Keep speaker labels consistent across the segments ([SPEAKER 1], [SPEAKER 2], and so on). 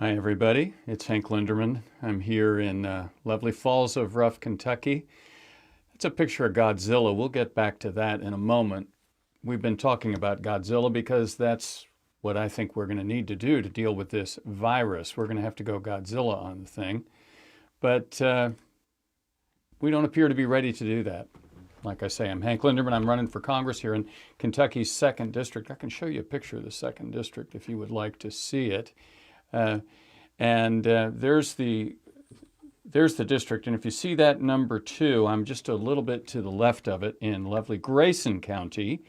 [SPEAKER 1] Hi, everybody. It's Hank Linderman. I'm here in lovely Falls of Rough, Kentucky. It's a picture of Godzilla. We'll get back to that in a moment. We've been talking about Godzilla because that's what I think we're going to need to do to deal with this virus. We're going to have to go Godzilla on the thing. But we don't appear to be ready to do that. Like I say, I'm Hank Linderman. I'm running for Congress here in Kentucky's 2nd District. I can show you a picture of the 2nd District if you would like to see it. There's the district, and if you see that number 2, I'm just a little bit to the left of it in lovely Grayson County,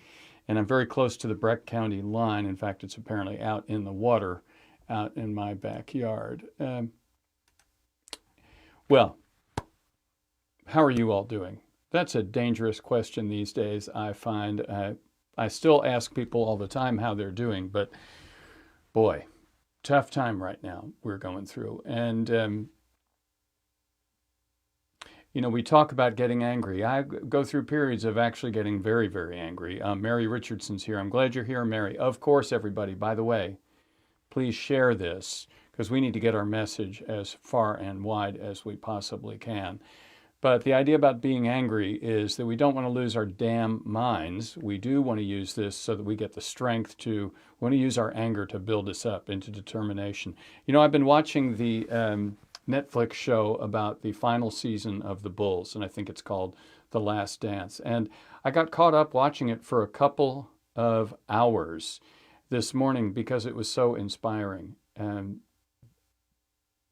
[SPEAKER 1] and I'm very close to the Breck County line. In fact, it's apparently out in the water, out in my backyard. Well, how are you all doing? That's a dangerous question these days, I find. I still ask people all the time how they're doing, but boy, tough time right now we're going through. And, we talk about getting angry. I go through periods of actually getting very, very angry. Mary Richardson's here. I'm glad you're here, Mary. Of course, everybody, by the way, please share this because we need to get our message as far and wide as we possibly can. But the idea about being angry is that we don't want to lose our damn minds. We do want to use this so that we get the strength to want to use our anger to build us up into determination. I've been watching the Netflix show about the final season of the Bulls, and I think it's called The Last Dance. And I got caught up watching it for a couple of hours this morning because it was so inspiring. And,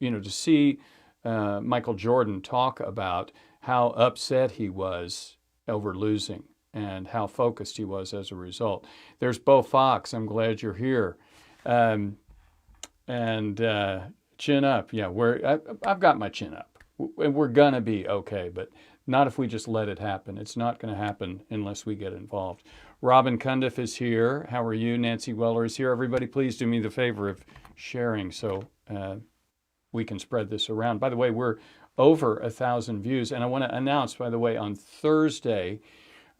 [SPEAKER 1] to see Michael Jordan talk about how upset he was over losing and how focused he was as a result. There's Bo Fox. I'm glad you're here. Chin up. Yeah, I've got my chin up. We're going to be okay, but not if we just let it happen. It's not going to happen unless we get involved. Robin Cundiff is here. How are you? Nancy Weller is here. Everybody, please do me the favor of sharing so we can spread this around. By the way, we're over 1,000 views. And I want to announce, by the way, on Thursday,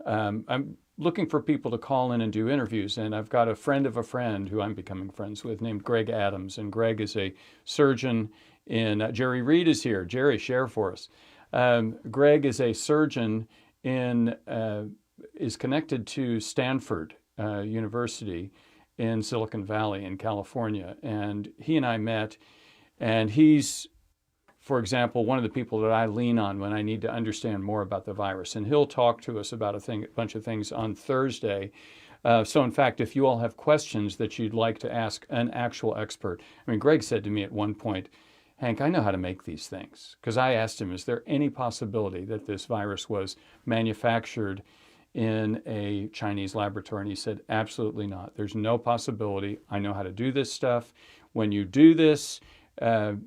[SPEAKER 1] I'm looking for people to call in and do interviews. And I've got a friend of a friend who I'm becoming friends with named Greg Adams. And Greg is a surgeon in, Jerry Reed is here. Jerry, share for us. Greg is a surgeon is connected to Stanford University in Silicon Valley in California. And he and I met. And he's, for example, one of the people that I lean on when I need to understand more about the virus. And he'll talk to us about a bunch of things on Thursday. So in fact, if you all have questions that you'd like to ask an actual expert. Greg said to me at one point, Hank, I know how to make these things. Because I asked him, is there any possibility that this virus was manufactured in a Chinese laboratory? And he said, absolutely not. There's no possibility. I know how to do this stuff. When you do this,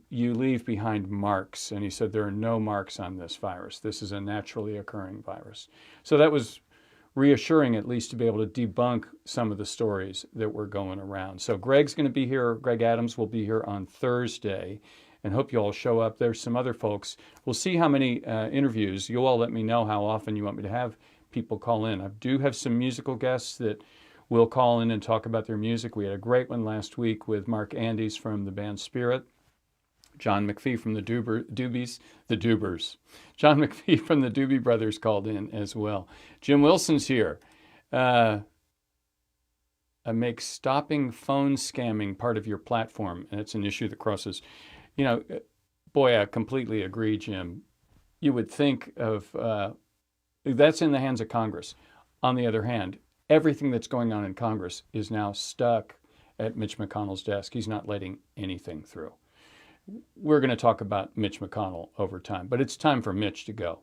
[SPEAKER 1] you leave behind marks. And he said, there are no marks on this virus. This is a naturally occurring virus. So that was reassuring, at least, to be able to debunk some of the stories that were going around. So Greg's going to be here. Greg Adams will be here on Thursday. And hope you all show up. There's some other folks. We'll see how many interviews. You all let me know how often you want me to have people call in. I do have some musical guests that will call in and talk about their music. We had a great one last week with Mark Andes from the band Spirit. John McPhee from the Doobies. John McPhee from the Doobie Brothers called in as well. Jim Wilson's here. Make stopping phone scamming part of your platform. And it's an issue that crosses. Boy, I completely agree, Jim. You would think of, that's in the hands of Congress. On the other hand, everything that's going on in Congress is now stuck at Mitch McConnell's desk. He's not letting anything through. We're going to talk about Mitch McConnell over time, but it's time for Mitch to go.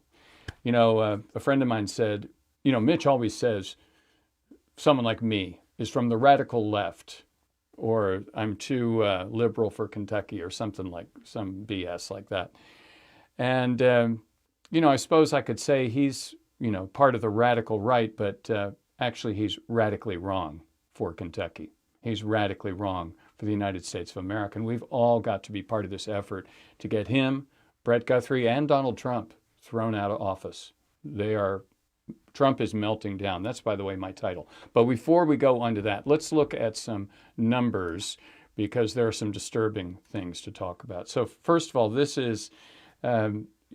[SPEAKER 1] A friend of mine said, Mitch always says, someone like me is from the radical left, or I'm too liberal for Kentucky, or something like some BS like that. And, I suppose I could say he's, part of the radical right, but actually he's radically wrong for Kentucky. He's radically wrong for the United States of America. And we've all got to be part of this effort to get him, Brett Guthrie, and Donald Trump thrown out of office. Trump is melting down. That's, by the way, my title. But before we go on to that, let's look at some numbers because there are some disturbing things to talk about. So first of all, this is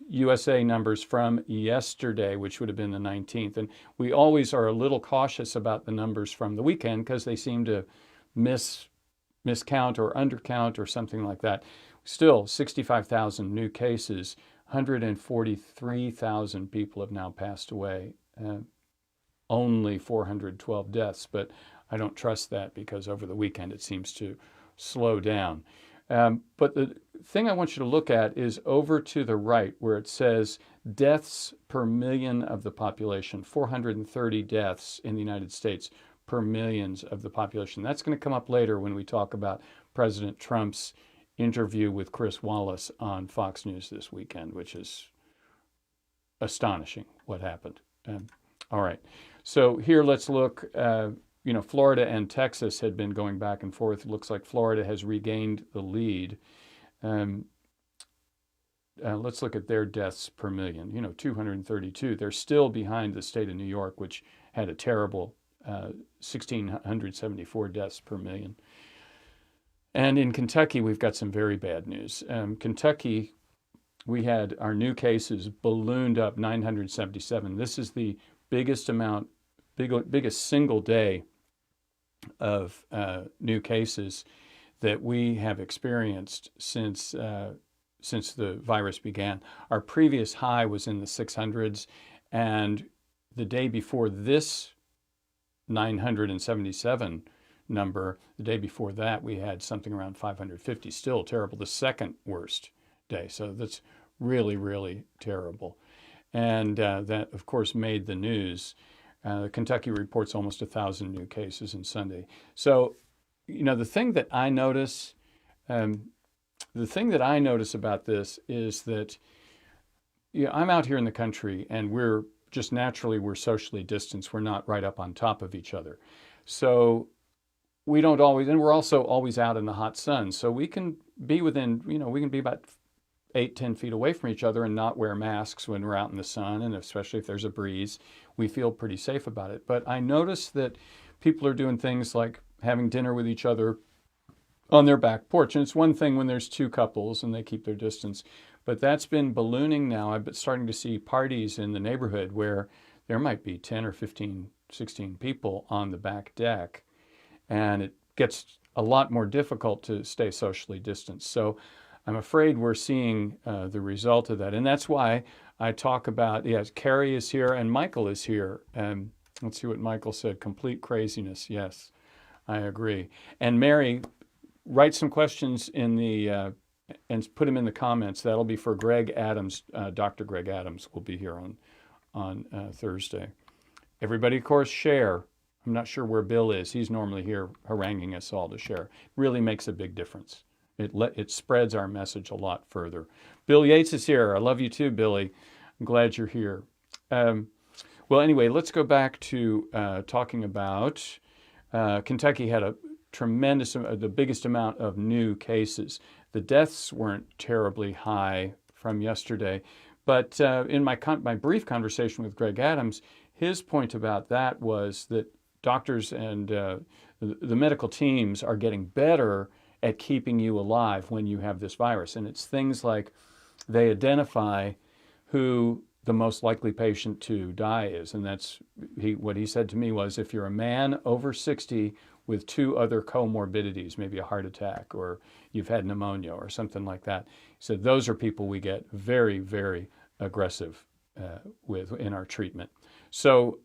[SPEAKER 1] USA numbers from yesterday, which would have been the 19th. And we always are a little cautious about the numbers from the weekend because they seem to miscount or undercount or something like that. Still, 65,000 new cases, 143,000 people have now passed away. Only 412 deaths, but I don't trust that because over the weekend it seems to slow down. But the thing I want you to look at is over to the right where it says deaths per million of the population, 430 deaths in the United States per millions of the population. That's going to come up later when we talk about President Trump's interview with Chris Wallace on Fox News this weekend, which is astonishing what happened. All right. So here let's look. Florida and Texas had been going back and forth. It looks like Florida has regained the lead. Let's look at their deaths per million. 232. They're still behind the state of New York, which had a terrible 1,674 deaths per million. And in Kentucky, we've got some very bad news. Kentucky, we had our new cases ballooned up 977. This is the biggest single day of new cases that we have experienced since the virus began. Our previous high was in the 600s, and the day before this 977 number, the day before that we had something around 550. Still terrible, the second worst day. So that's really, really terrible. And that, of course, made the news. Kentucky reports almost 1,000 new cases in Sunday. So, the thing that I notice about this is that I'm out here in the country, and we're socially distanced. We're not right up on top of each other. So we don't always, and we're also always out in the hot sun. So we can be within, we can be about 8-10 feet away from each other and not wear masks when we're out in the sun, and especially if there's a breeze, we feel pretty safe about it. But I notice that people are doing things like having dinner with each other on their back porch. And it's one thing when there's two couples and they keep their distance, but that's been ballooning now. I've been starting to see parties in the neighborhood where there might be 10 or 15, 16 people on the back deck, and it gets a lot more difficult to stay socially distanced. So I'm afraid we're seeing the result of that. And that's why I talk about, yes, Carrie is here and Michael is here. Let's see what Michael said. Complete craziness. Yes, I agree. And Mary, write some questions in the, and put them in the comments. That'll be for Greg Adams. Dr. Greg Adams will be here on Thursday. Everybody, of course, share. I'm not sure where Bill is. He's normally here haranguing us all to share. It really makes a big difference. It spreads our message a lot further. Bill Yates is here. I love you too, Billy. I'm glad you're here. Well, anyway, let's go back to talking about Kentucky had a tremendous, the biggest amount of new cases. The deaths weren't terribly high from yesterday, but in my brief conversation with Greg Adams, his point about that was that doctors and the medical teams are getting better at keeping you alive when you have this virus. And it's things like they identify who the most likely patient to die is. And that's what he said to me was, if you're a man over 60 with two other comorbidities, maybe a heart attack or you've had pneumonia or something like that, he said those are people we get very, very aggressive with in our treatment. So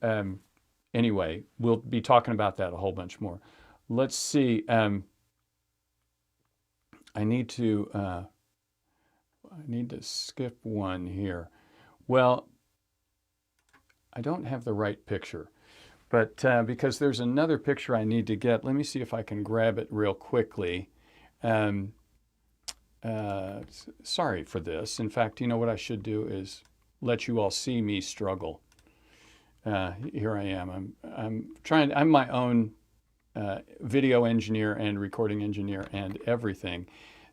[SPEAKER 1] anyway, we'll be talking about that a whole bunch more. Let's see. I need to skip one here. Well, I don't have the right picture, but because there's another picture I need to get. Let me see if I can grab it real quickly. Sorry for this. In fact, you know what I should do is let you all see me struggle. Here I am. I'm my own video engineer and recording engineer and everything.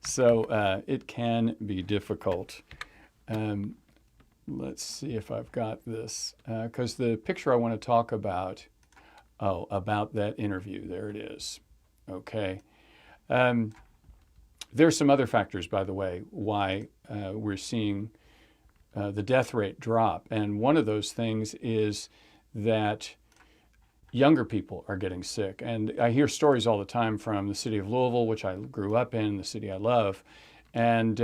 [SPEAKER 1] So it can be difficult. Let's see if I've got this, because the picture I want to talk about, about that interview, there it is. Okay. There's some other factors, by the way, why we're seeing the death rate drop. And one of those things is that younger people are getting sick. And I hear stories all the time from the city of Louisville, which I grew up in, the city I love. And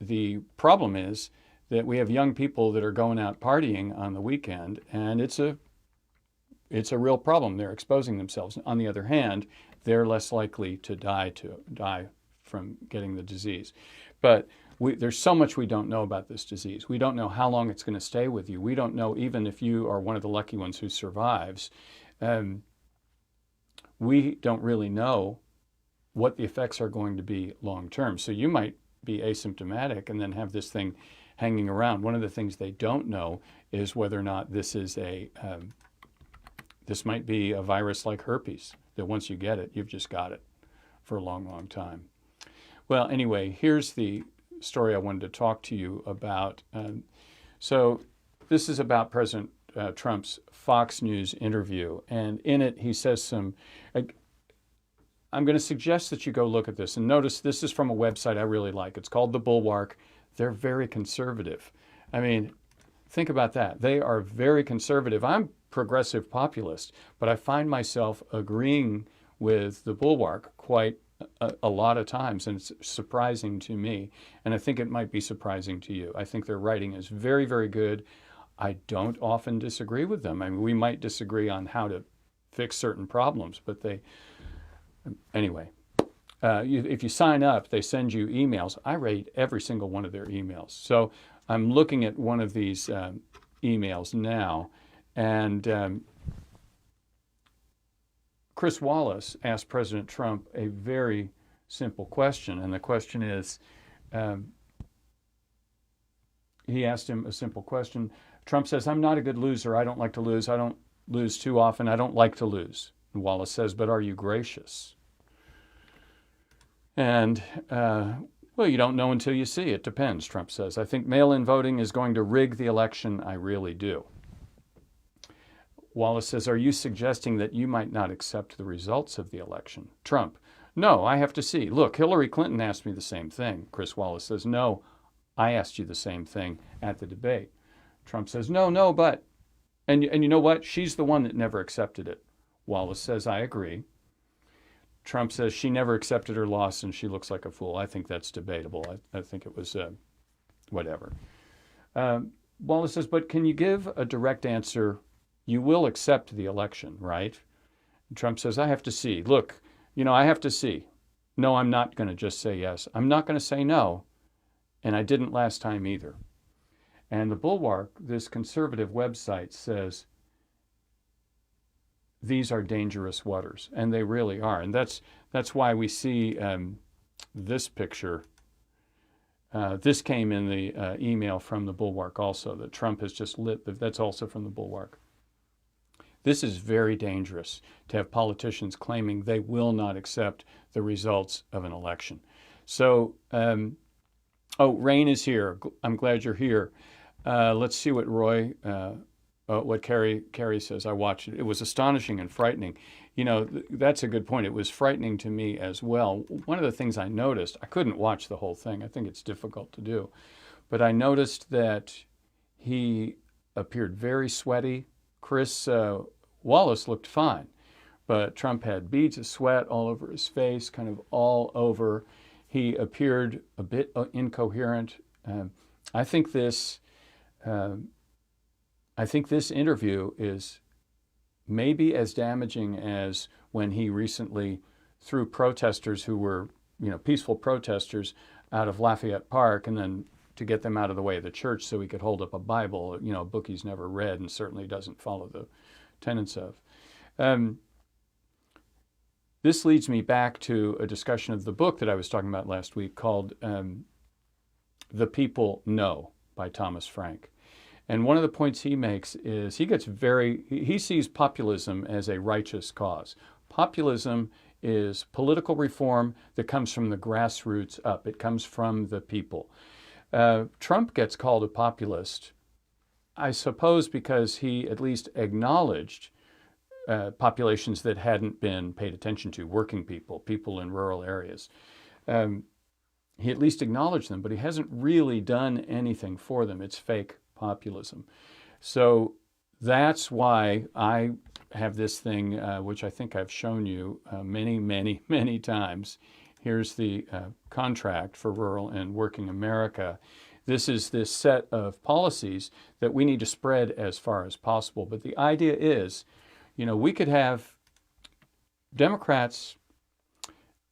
[SPEAKER 1] the problem is that we have young people that are going out partying on the weekend, and it's a real problem. They're exposing themselves. On the other hand, they're less likely to die from getting the disease. But there's so much we don't know about this disease. We don't know how long it's going to stay with you. We don't know, even if you are one of the lucky ones who survives, we don't really know what the effects are going to be long term. So you might be asymptomatic and then have this thing hanging around. One of the things they don't know is whether or not this might be a virus like herpes, that once you get it, you've just got it for a long, long time. Well, anyway, here's the story I wanted to talk to you about. So this is about President Trump's Fox News interview. And in it, he says I'm going to suggest that you go look at this. And notice this is from a website I really like. It's called The Bulwark. They're very conservative. I mean, think about that. They are very conservative. I'm progressive populist, but I find myself agreeing with The Bulwark quite a lot of times, and it's surprising to me, and I think it might be surprising to you. I think their writing is very, very good. I don't often disagree with them. I mean, we might disagree on how to fix certain problems, but anyway, if you sign up, they send you emails. I rate every single one of their emails. So I'm looking at one of these emails now, and Chris Wallace asked President Trump a very simple question, and the question is, he asked him a simple question. Trump says, "I'm not a good loser. I don't like to lose. I don't lose too often. I don't like to lose." And Wallace says, "But are you gracious?" And, well, you don't know until you see. It depends, Trump says. "I think mail-in voting is going to rig the election. I really do." Wallace says, "Are you suggesting that you might not accept the results of the election?" Trump, "No, I have to see. Look, Hillary Clinton asked me the same thing." Chris Wallace says, "No, I asked you the same thing at the debate." Trump says, No, but, and you know what? She's the one that never accepted it." Wallace says, "I agree." Trump says, "She never accepted her loss and she looks like a fool." I think that's debatable. I think it was whatever. Wallace says, "But can you give a direct answer? You will accept the election, right?" And Trump says, "I have to see. Look, I have to see. No, I'm not going to just say yes. I'm not going to say no. And I didn't last time either." And the Bulwark, this conservative website, says these are dangerous waters, and they really are. And that's why we see this picture. This came in the email from the Bulwark also, that Trump has just lit. That's also from the Bulwark. This is very dangerous, to have politicians claiming they will not accept the results of an election. So, Rain is here. I'm glad you're here. Let's see what what Carrie says. I watched it. It was astonishing and frightening. That's a good point. It was frightening to me as well. One of the things I noticed, I couldn't watch the whole thing. I think it's difficult to do. But I noticed that he appeared very sweaty. Chris Wallace looked fine, but Trump had beads of sweat all over his face, kind of all over. He appeared a bit incoherent. I think this interview is maybe as damaging as when he recently threw protesters who were, peaceful protesters out of Lafayette Park, and then to get them out of the way of the church so he could hold up a Bible, a book he's never read and certainly doesn't follow the tenets of. This leads me back to a discussion of the book that I was talking about last week called The People Know by Thomas Frank. And one of the points he makes is he sees populism as a righteous cause. Populism is political reform that comes from the grassroots up. It comes from the people. Trump gets called a populist, I suppose, because he at least acknowledged populations that hadn't been paid attention to, working people, people in rural areas. He at least acknowledged them, but he hasn't really done anything for them. It's fake populism. So that's why I have this thing, which I think I've shown you many, many, many times. Here's the contract for rural and working America. This is this set of policies that we need to spread as far as possible. But the idea is, we could have Democrats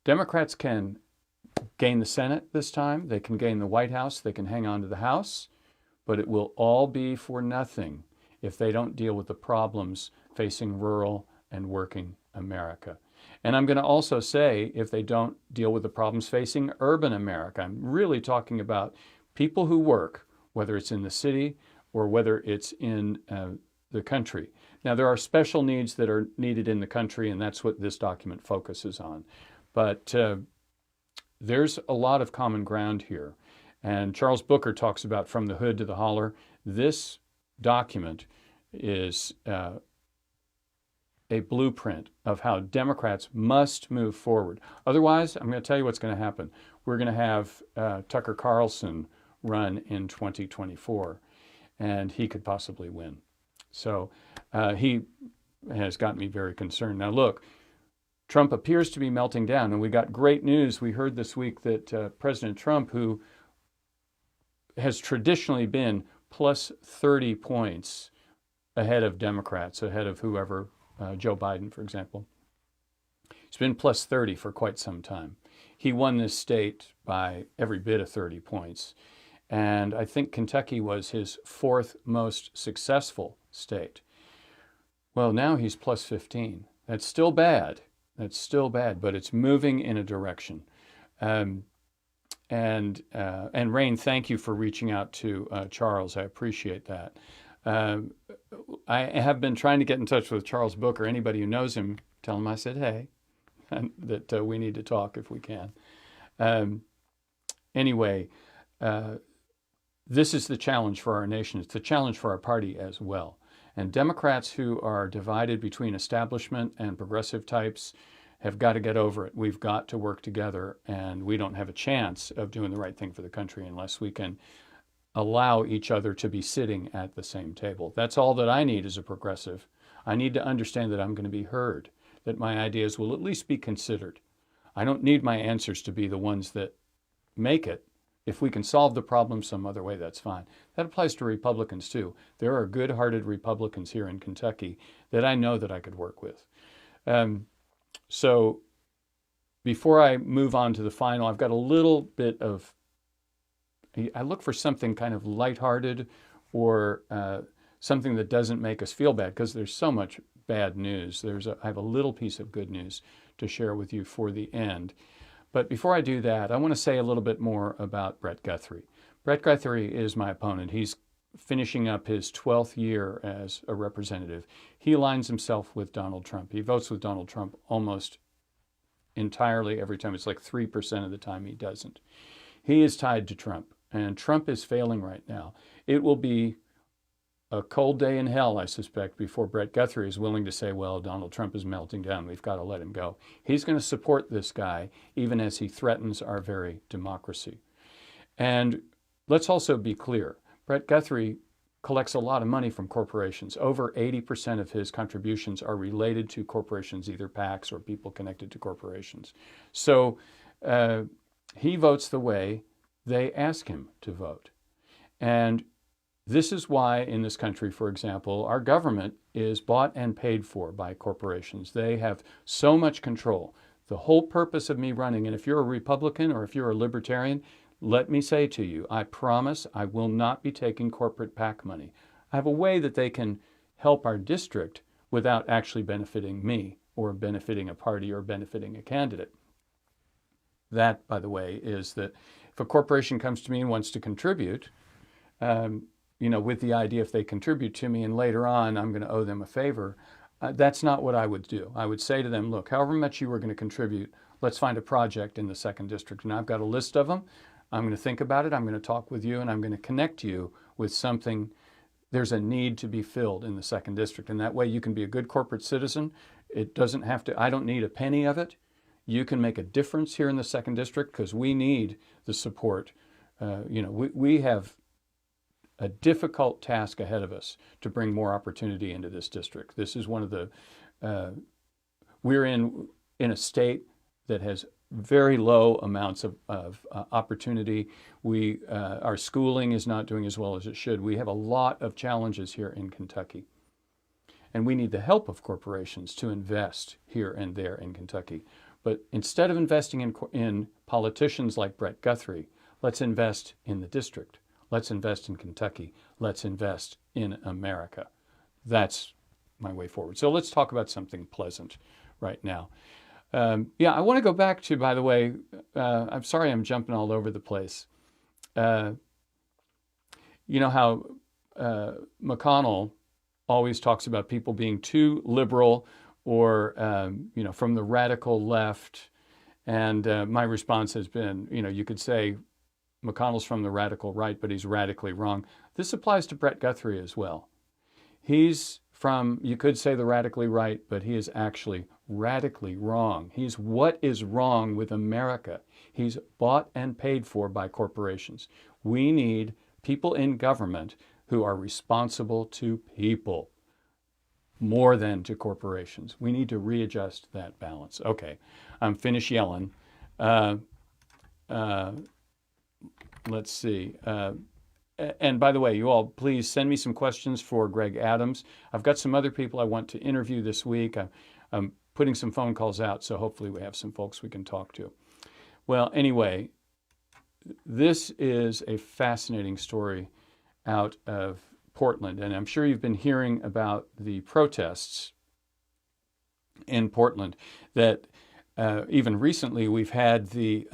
[SPEAKER 1] can gain the Senate this time. They can gain the White House. They can hang on to the House. But it will all be for nothing if they don't deal with the problems facing rural and working America. And I'm going to also say, if they don't deal with the problems facing urban America, I'm really talking about people who work, whether it's in the city or whether it's in the country. Now, there are special needs that are needed in the country, and that's what this document focuses on. But there's a lot of common ground here. And Charles Booker talks about from the hood to the holler. This document is a blueprint of how Democrats must move forward. Otherwise, I'm going to tell you what's going to happen. We're going to have Tucker Carlson run in 2024, and he could possibly win. So he has got me very concerned. Now, look, Trump appears to be melting down, and we got great news. We heard this week that President Trump, who has traditionally been plus 30 points ahead of Democrats, ahead of whoever, Joe Biden, for example. He's been plus 30 for quite some time. He won this state by every bit of 30 points. And I think Kentucky was his fourth most successful state. Well, now he's plus 15. That's still bad. That's still bad, but it's moving in a direction. And Rain, thank you for reaching out to Charles. I appreciate that. I have been trying to get in touch with Charles Booker. Anybody who knows him, tell him I said hey, and that we need to talk if we can. Anyway, this is the challenge for our nation. It's the challenge for our party as well. And Democrats who are divided between establishment and progressive types have got to get over it. We've got to work together, and we don't have a chance of doing the right thing for the country unless we can allow each other to be sitting at the same table. That's all that I need as a progressive. I need to understand that I'm going to be heard, that my ideas will at least be considered. I don't need my answers to be the ones that make it. If we can solve the problem some other way, that's fine. That applies to Republicans too. There are good-hearted Republicans here in Kentucky that I know that I could work with. So before I move on to the final, I've got a little bit of, I look for something kind of lighthearted or something that doesn't make us feel bad, because there's so much bad news. I have a little piece of good news to share with you for the end. But before I do that, I want to say a little bit more about Brett Guthrie. Brett Guthrie is my opponent. He's finishing up his 12th year as a representative. He aligns himself with Donald Trump. He votes with Donald Trump almost entirely every time. It's like 3% of the time he doesn't. He is tied to Trump, and Trump is failing right now. It will be a cold day in hell, I suspect, before Brett Guthrie is willing to say, well, Donald Trump is melting down. We've got to let him go. He's going to support this guy, even as he threatens our very democracy. And let's also be clear. Brett Guthrie collects a lot of money from corporations. Over 80% of his contributions are related to corporations, either PACs or people connected to corporations. So he votes the way they ask him to vote. And this is why in this country, for example, our government is bought and paid for by corporations. They have so much control. The whole purpose of me running, and if you're a Republican or if you're a Libertarian, let me say to you, I promise I will not be taking corporate PAC money. I have a way that they can help our district without actually benefiting me or benefiting a party or benefiting a candidate. That, by the way, is that if a corporation comes to me and wants to contribute, with the idea if they contribute to me and later on I'm going to owe them a favor, that's not what I would do. I would say to them, look, however much you were going to contribute, let's find a project in the 2nd District. And I've got a list of them. I'm going to think about it. I'm going to talk with you, and I'm going to connect you with something there's a need to be filled in the 2nd District. And that way you can be a good corporate citizen. It doesn't have to, I don't need a penny of it. You can make a difference here in the 2nd District because we need the support. We have a difficult task ahead of us to bring more opportunity into this district. This is one of the, we're in a state that has very low amounts of opportunity. Our schooling is not doing as well as it should. We have a lot of challenges here in Kentucky. And we need the help of corporations to invest here and there in Kentucky. But instead of investing in politicians like Brett Guthrie, let's invest in the district. Let's invest in Kentucky. Let's invest in America. That's my way forward. So let's talk about something pleasant right now. I want to go back to, by the way, I'm sorry I'm jumping all over the place. You know how McConnell always talks about people being too liberal or, from the radical left. And my response has been, you could say McConnell's from the radical right, but he's radically wrong. This applies to Brett Guthrie as well. He's from, you could say the radically right, but he is actually radically wrong. He's what is wrong with America. He's bought and paid for by corporations. We need people in government who are responsible to people more than to corporations. We need to readjust that balance. Okay, I'm finished yelling. Let's see. And by the way, you all, please send me some questions for Greg Adams. I've got some other people I want to interview this week. I'm putting some phone calls out, so hopefully we have some folks we can talk to. Well, anyway, this is a fascinating story out of Portland, and I'm sure you've been hearing about the protests in Portland that even recently we've had the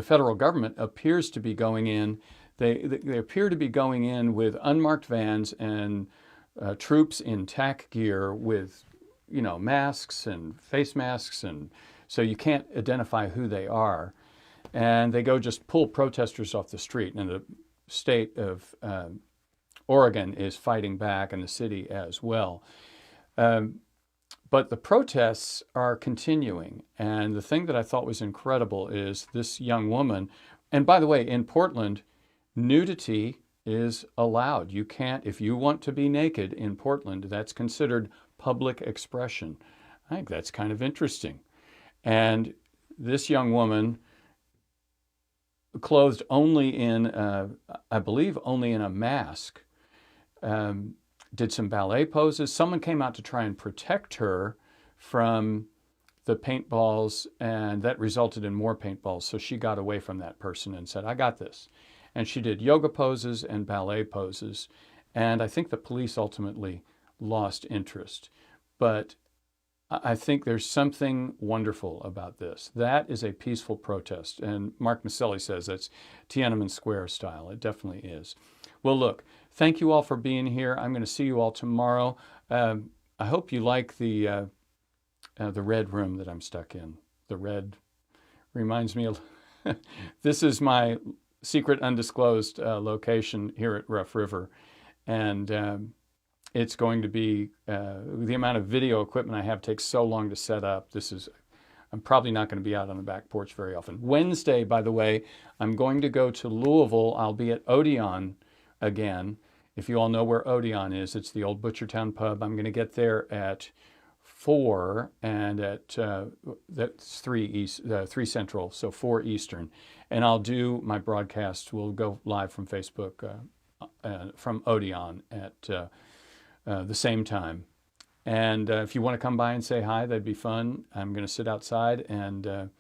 [SPEAKER 1] federal government appears to be going in. They appear to be going in with unmarked vans and troops in tack gear with, masks and face masks, and so you can't identify who they are. And they go just pull protesters off the street. And the state of Oregon is fighting back, and the city as well. But the protests are continuing. And the thing that I thought was incredible is this young woman, and by the way, in Portland, nudity is allowed. You can't, if you want to be naked in Portland, that's considered public expression. I think that's kind of interesting. And this young woman, clothed only in, I believe, only in a mask, did some ballet poses. Someone came out to try and protect her from the paintballs, and that resulted in more paintballs. So she got away from that person and said, I got this. And she did yoga poses and ballet poses. And I think the police ultimately lost interest. But I think there's something wonderful about this. That is a peaceful protest. And Mark Maselli says that's Tiananmen Square style. It definitely is. Well, look, thank you all for being here. I'm going to see you all tomorrow. I hope you like the red room that I'm stuck in. The red reminds me of, this is my secret undisclosed location here at Rough River. And it's going to be, the amount of video equipment I have takes so long to set up. I'm probably not going to be out on the back porch very often. Wednesday, by the way, I'm going to go to Louisville. I'll be at Odeon again. If you all know where Odeon is, it's the old Butchertown pub. I'm going to get there at 4 and at that's 3 Central, so 4 Eastern. And I'll do my broadcast. We'll go live from Facebook from Odeon at the same time. And if you want to come by and say hi, that'd be fun. I'm going to sit outside and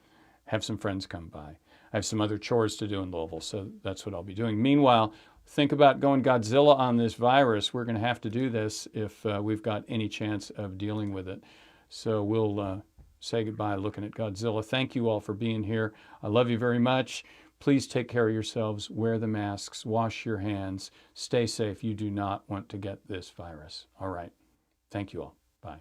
[SPEAKER 1] have some friends come by. I have some other chores to do in Louisville, so that's what I'll be doing. Meanwhile, think about going Godzilla on this virus. We're going to have to do this if we've got any chance of dealing with it. So we'll say goodbye looking at Godzilla. Thank you all for being here. I love you very much. Please take care of yourselves. Wear the masks. Wash your hands. Stay safe. You do not want to get this virus. All right. Thank you all. Bye.